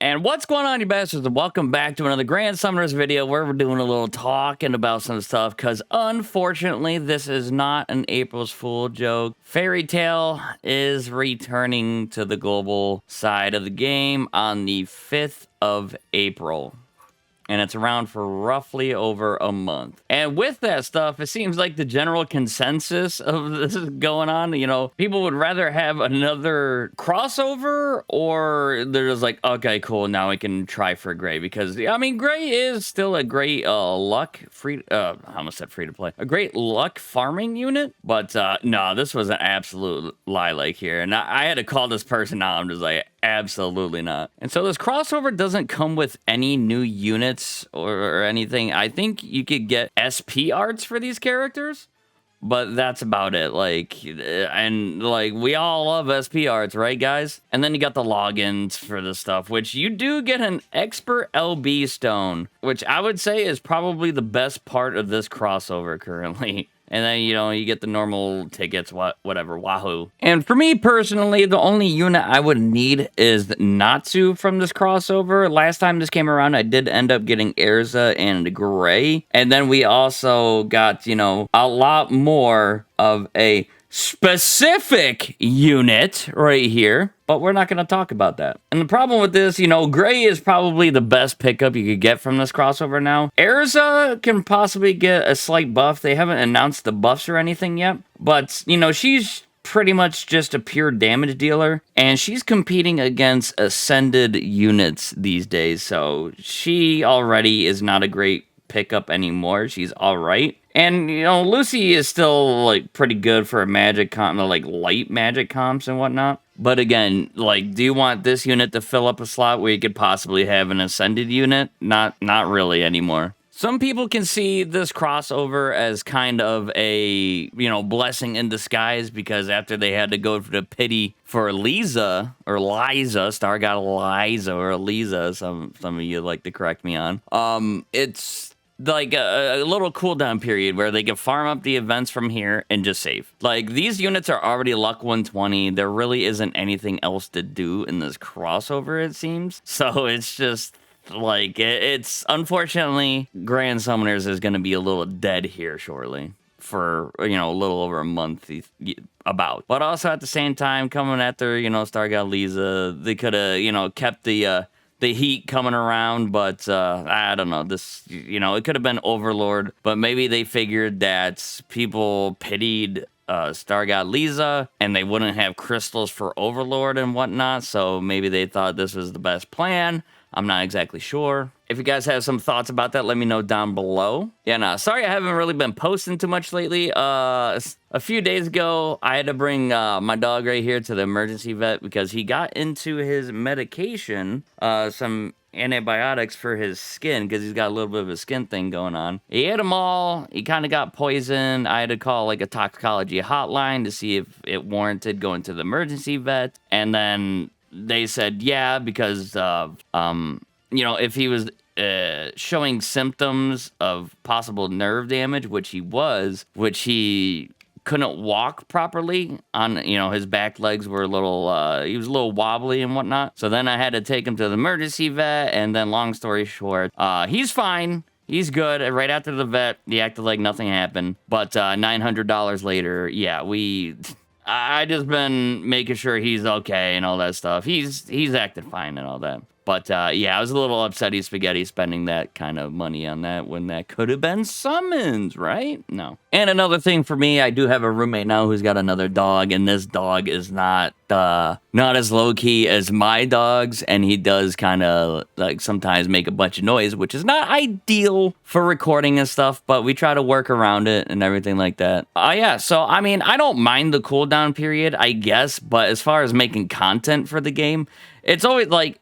And what's going on, you bastards, and welcome back to another Grand Summoners video where we're doing a little talking about some stuff, because unfortunately this is not an April's Fool joke. Fairy Tail is returning to the global side of the game on the 5th of April. And it's around for roughly over a month. And with that stuff, it seems like the general consensus of this is going on. You know, people would rather have another crossover, or they're just like, okay, cool, now we can try for Gray. Because, I mean, Gray is still a great luck free, I almost said free to play, a great luck farming unit. But no, this was an absolute lilac here. And I had to call this person out. I'm just like, absolutely not. And so this crossover doesn't come with any new units or anything. I think you could get SP arts for these characters, but that's about it. Like, and like, we all love SP arts, right, guys? And then you got the logins for the stuff, which you do get an expert LB stone, which I would say is probably the best part of this crossover currently. And then, you know, you get the normal tickets, whatever, wahoo. And for me personally, the only unit I would need is Natsu from this crossover. Last time this came around, I did end up getting Erza and Gray. And then we also got, you know, a lot more of a specific unit right here, but we're not going to talk about that. And the problem with this, you know, Gray is probably the best pickup you could get from this crossover now. Erza can possibly get a slight buff. They haven't announced the buffs or anything yet, but, you know, she's pretty much just a pure damage dealer, and she's competing against ascended units these days, so she already is not a great pickup anymore. She's all right. And, you know, Lucy is still, like, pretty good for a magic comp, like, light magic comps and whatnot. But again, like, do you want this unit to fill up a slot where you could possibly have an ascended unit? Not really anymore. Some people can see this crossover as kind of a, you know, blessing in disguise, because after they had to go for the pity for Liza, or Liza, Star God Liza, or Liza, some of you like to correct me on, it's like a little cooldown period where they can farm up the events from here and just save. Like, these units are already luck 120. There really isn't anything else to do in this crossover, it seems. So it's just like, it's unfortunately, Grand Summoners is going to be a little dead here shortly for, you know, a little over a month about. But also at the same time, coming after, you know, Stargod Lisa, they could have, you know, kept the heat coming around, but I don't know, this, you know, it could have been Overlord, but maybe they figured that people pitied Star God Lisa, and they wouldn't have crystals for Overlord and whatnot, so maybe they thought this was the best plan. I'm not exactly sure. If you guys have some thoughts about that, let me know down below. Yeah, no, sorry I haven't really been posting too much lately. A few days ago, I had to bring my dog right here to the emergency vet because he got into his medication, some antibiotics for his skin, because he's got a little bit of a skin thing going on. He ate them all. He kind of got poisoned. I had to call like a toxicology hotline to see if it warranted going to the emergency vet. And then they said, yeah, because you know, if he was showing symptoms of possible nerve damage, which he couldn't walk properly on, you know, his back legs were a little, he was a little wobbly and whatnot. So then I had to take him to the emergency vet, and then long story short, he's fine. He's good. Right after the vet, he acted like nothing happened. But $900 later, yeah, I just been making sure he's okay and all that stuff. He's acted fine and all that. But yeah, I was a little upsetty spaghetti spending that kind of money on that when that could have been summons, right? No. And another thing for me, I do have a roommate now who's got another dog, and this dog is not as low-key as my dogs, and he does kind of like sometimes make a bunch of noise, which is not ideal for recording and stuff, but we try to work around it and everything like that. Yeah, so I mean, I don't mind the cooldown period, I guess, but as far as making content for the game, it's always like,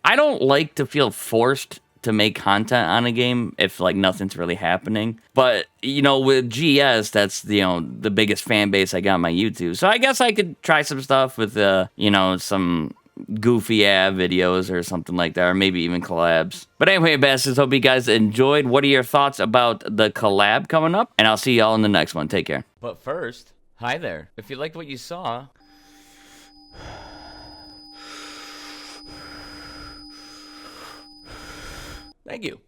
I don't like to feel forced to make content on a game if like nothing's really happening. But, you know, with GS, that's, you know, the biggest fan base I got on my YouTube. So I guess I could try some stuff with, you know, some goofy videos or something like that, or maybe even collabs. But anyway, bastards, hope you guys enjoyed. What are your thoughts about the collab coming up? And I'll see y'all in the next one. Take care. But first, hi there. If you liked what you saw, thank you.